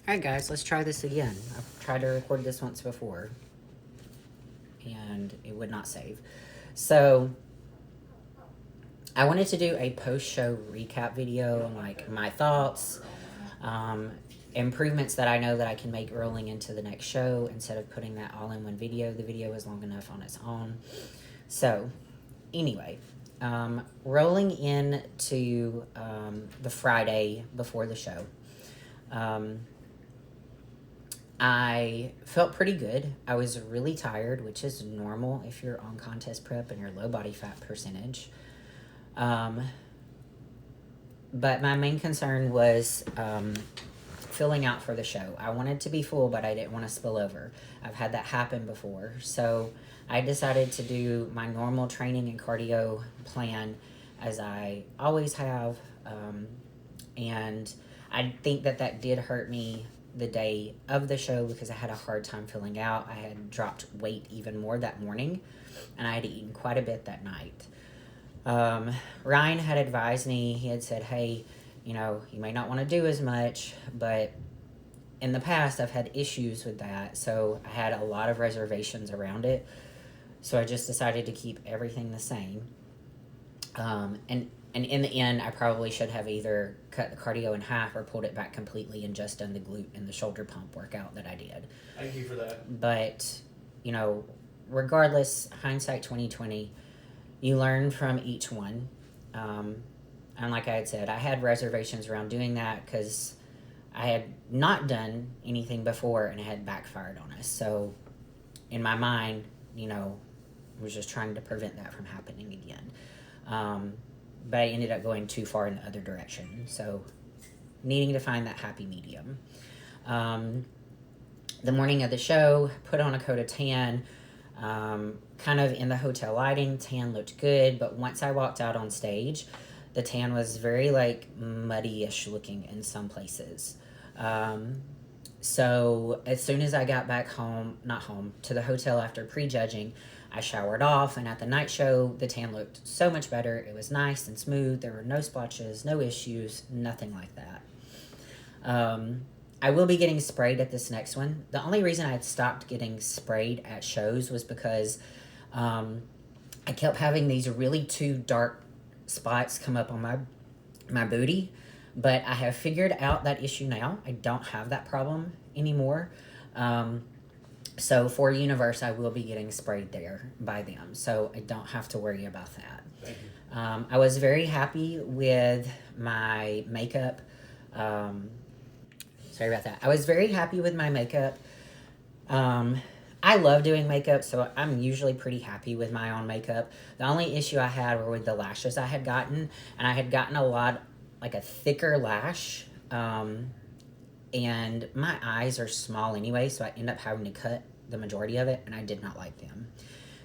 Alright guys, let's try this again. I've tried to record this once before, and it would not save. So, I wanted to do a post-show recap video on like my thoughts, um, improvements that I know that I can make rolling into the next show instead of putting that all in one video. The video is long enough on its own. So, anyway, rolling into the Friday before the show. I felt pretty good. I was really tired, which is normal if you're on contest prep and you're low body fat percentage. But my main concern was filling out for the show. I wanted to be full, but I didn't want to spill over. I've had that happen before. So I decided to do my normal training and cardio plan as I always have. And I think that did hurt me the day of the show because I had a hard time filling out. I had dropped weight even more that morning, and I had eaten quite a bit that night. Ryan had advised me, he had said, hey, you may not want to do as much, but in the past I've had issues with that, so I had a lot of reservations around it, so I just decided to keep everything the same. And in the end, I probably should have either cut the cardio in half or pulled it back completely and just done the glute and the shoulder pump workout that I did. Thank you for that. But, regardless, hindsight 2020, you learn from each one. And like I had said, I had reservations around doing that because I had not done anything before and it had backfired on us. So in my mind, I was just trying to prevent that from happening again. But I ended up going too far in the other direction. So needing to find that happy medium. The morning of the show, put on a coat of tan, kind of in the hotel lighting. Tan looked good, but once I walked out on stage, the tan was very muddy-ish looking in some places. So as soon as I got back to the hotel after prejudging, I showered off, and at the night show, the tan looked so much better. It was nice and smooth. There were no splotches, no issues, nothing like that. I will be getting sprayed at this next one. The only reason I had stopped getting sprayed at shows was because I kept having these really two dark spots come up on my booty, but I have figured out that issue now. I don't have that problem anymore. So for Universe, I will be getting sprayed there by them, so I don't have to worry about that. Thank you. I was very happy with my makeup. Sorry about that. I was very happy with my makeup. I love doing makeup, so I'm usually pretty happy with my own makeup. The only issue I had were with the lashes I had gotten, and I had gotten a thicker lash, and my eyes are small anyway, so I end up having to cut the majority of it, and I did not like them.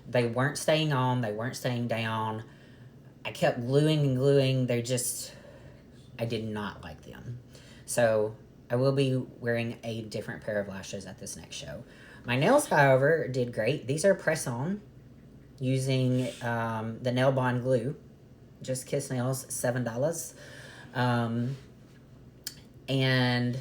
They weren't staying on, they weren't staying down. I kept gluing and gluing. I did not like them. So I will be wearing a different pair of lashes at this next show. My nails, however, did great. These are press-on using the Nail Bond glue. Just Kiss Nails, $7. And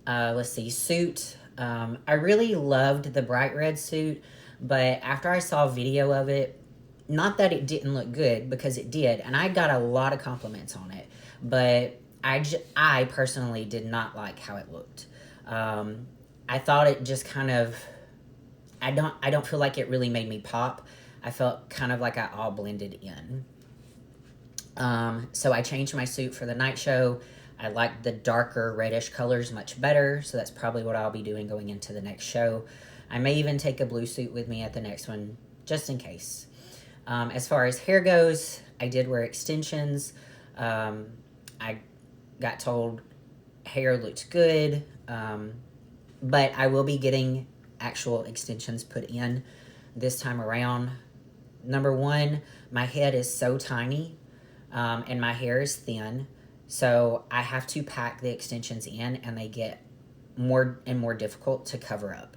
let's see, suit. I really loved the bright red suit, but after I saw a video of it, not that it didn't look good, because it did, and I got a lot of compliments on it, but I personally did not like how it looked. I thought it just kind of, I don't feel like it really made me pop. I felt kind of like I all blended in. So I changed my suit for the night show. I like the darker reddish colors much better, so that's probably what I'll be doing going into the next show. I may even take a blue suit with me at the next one, just in case. As far as hair goes, I did wear extensions. I got told hair looked good, but I will be getting actual extensions put in this time around. Number one, my head is so tiny, and my hair is thin, so I have to pack the extensions in, and they get more and more difficult to cover up.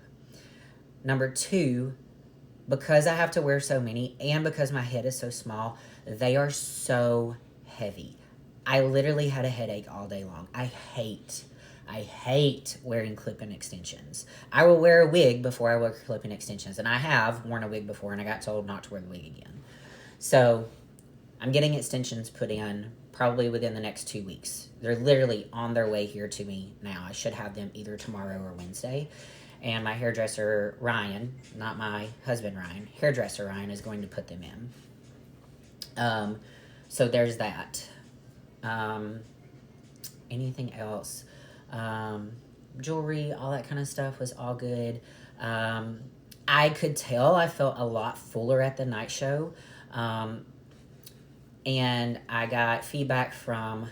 Number two, because I have to wear so many, and because my head is so small, they are so heavy. I literally had a headache all day long. I hate I hate wearing clip-in extensions. I will wear a wig before I wear clip-in extensions, and I have worn a wig before, and I got told not to wear the wig again. So I'm getting extensions put in probably within the next 2 weeks. They're literally on their way here to me now. I should have them either tomorrow or Wednesday. And my hairdresser, Ryan, not my husband, Ryan, hairdresser Ryan is going to put them in. So there's that. Anything else? Jewelry, all that kind of stuff was all good. I could tell I felt a lot fuller at the night show. And I got feedback from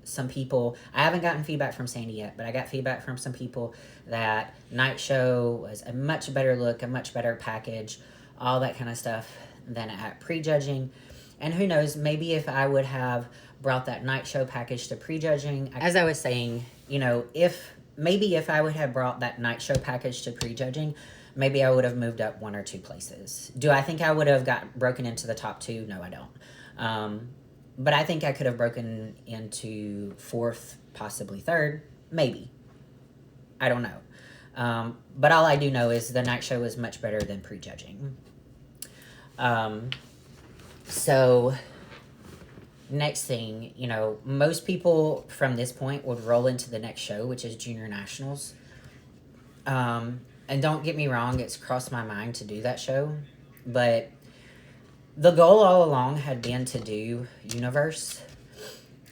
some people. I haven't gotten feedback from Sandy yet, but I got feedback from some people that night show was a much better look, a much better package, all that kind of stuff than at prejudging. And who knows, maybe if I would have brought that night show package to prejudging, as I was saying, you know, if I would have brought that night show package to prejudging, maybe I would have moved up 1 or 2 places. Do I think I would have got broken into the top 2? No, I don't. But I think I could have broken into 4th, possibly 3rd, maybe. I don't know. But all I do know is the night show was much better than prejudging. So next thing, you know, most people from this point would roll into the next show, which is Junior Nationals. And don't get me wrong, it's crossed my mind to do that show, but the goal all along had been to do Universe.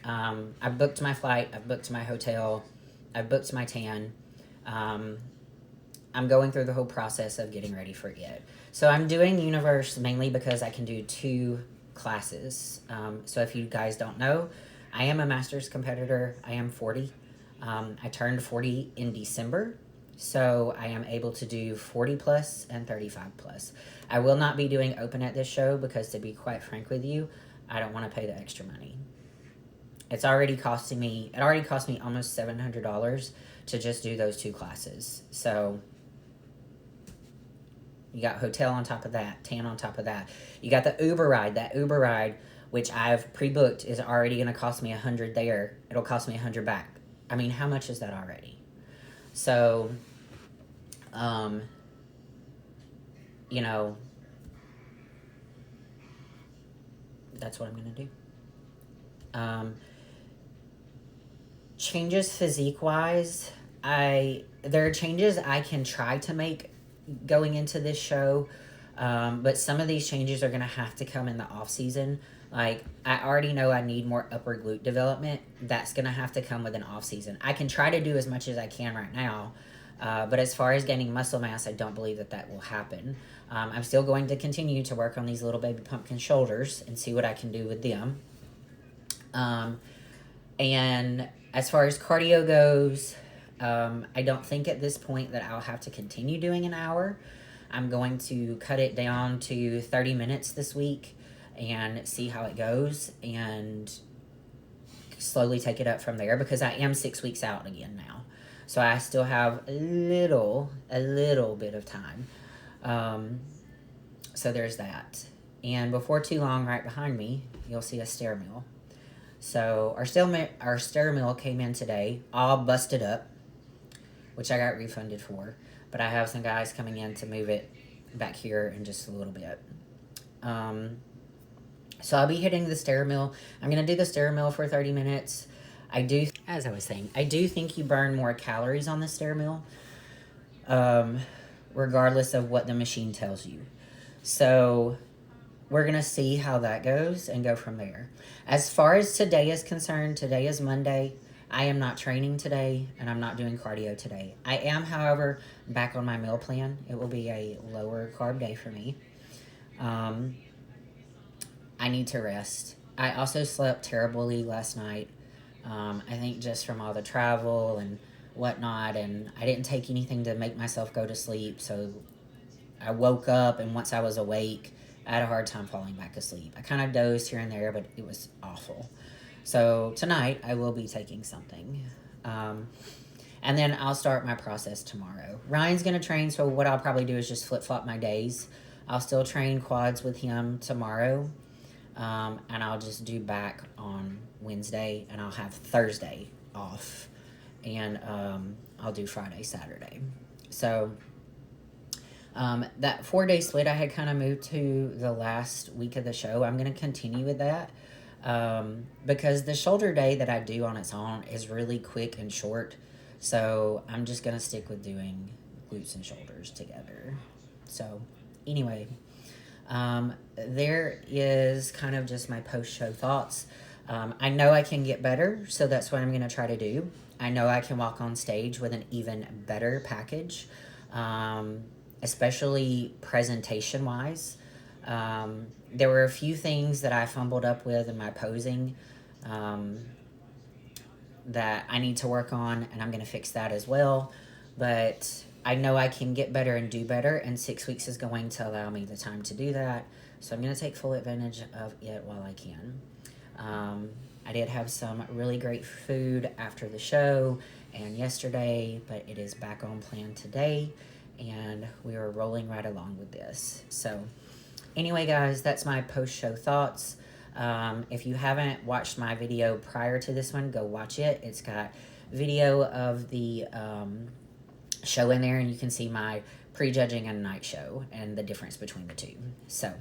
I booked my flight, I've booked my hotel, I've booked my tan. I'm going through the whole process of getting ready for it. So I'm doing Universe mainly because I can do 2 classes. So if you guys don't know, I am a Masters competitor. I am 40. I turned 40 in December. So I am able to do 40 plus and 35 plus. I will not be doing open at this show because, to be quite frank with you, I don't want to pay the extra money. It already cost me almost $700 to just do those 2 classes. So you got hotel on top of that, tan on top of that. You got the Uber ride. That Uber ride, which I've pre-booked, is already going to cost me $100 there. It'll cost me $100 back. I mean, how much is that already? So, you know, that's what I'm going to do. Changes physique-wise, there are changes I can try to make going into this show, but some of these changes are going to have to come in the off-season. Like, I already know I need more upper glute development. That's going to have to come with an off-season. I can try to do as much as I can right now, but as far as gaining muscle mass, I don't believe that will happen. I'm still going to continue to work on these little baby pumpkin shoulders and see what I can do with them. And as far as cardio goes, I don't think at this point that I'll have to continue doing an hour. I'm going to cut it down to 30 minutes this week and see how it goes and slowly take it up from there, because I am 6 weeks out again now. So I still have a little bit of time. So there's that. And before too long, right behind me, you'll see a stair mill. So our stair mill came in today, all busted up, which I got refunded for. But I have some guys coming in to move it back here in just a little bit. So I'll be hitting the stair mill. I'm going to do the stair mill for 30 minutes. As I was saying, I do think you burn more calories on the stair mill, regardless of what the machine tells you. So we're going to see how that goes and go from there. As far as today is concerned, today is Monday. I am not training today, and I'm not doing cardio today. I am, however, back on my meal plan. It will be a lower carb day for me. I need to rest. I also slept terribly last night. I think just from all the travel and whatnot, and I didn't take anything to make myself go to sleep, so I woke up, and once I was awake, I had a hard time falling back asleep. I kind of dozed here and there, but it was awful. So tonight, I will be taking something. And then I'll start my process tomorrow. Ryan's going to train, so what I'll probably do is just flip-flop my days. I'll still train quads with him tomorrow. And I'll just do back on Wednesday, and I'll have Thursday off. and I'll do Friday, Saturday. So that 4-day split I had kind of moved to the last week of the show. I'm going to continue with that because the shoulder day that I do on its own is really quick and short. So I'm just going to stick with doing glutes and shoulders together. So anyway, there is kind of just my post-show thoughts. I know I can get better, so that's what I'm going to try to do. I know I can walk on stage with an even better package, especially presentation-wise. There were a few things that I fumbled up with in my posing that I need to work on, and I'm going to fix that as well. But I know I can get better and do better, and 6 weeks is going to allow me the time to do that. So I'm going to take full advantage of it while I can. I did have some really great food after the show and yesterday, but it is back on plan today, and we are rolling right along with this. So anyway, guys, that's my post-show thoughts. If you haven't watched my video prior to this one, go watch it. It's got video of the show in there, and you can see my prejudging and night show and the difference between the two. So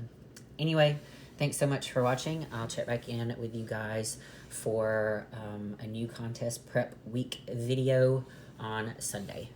anyway, thanks so much for watching. I'll check back in with you guys for a new contest prep week video on Sunday.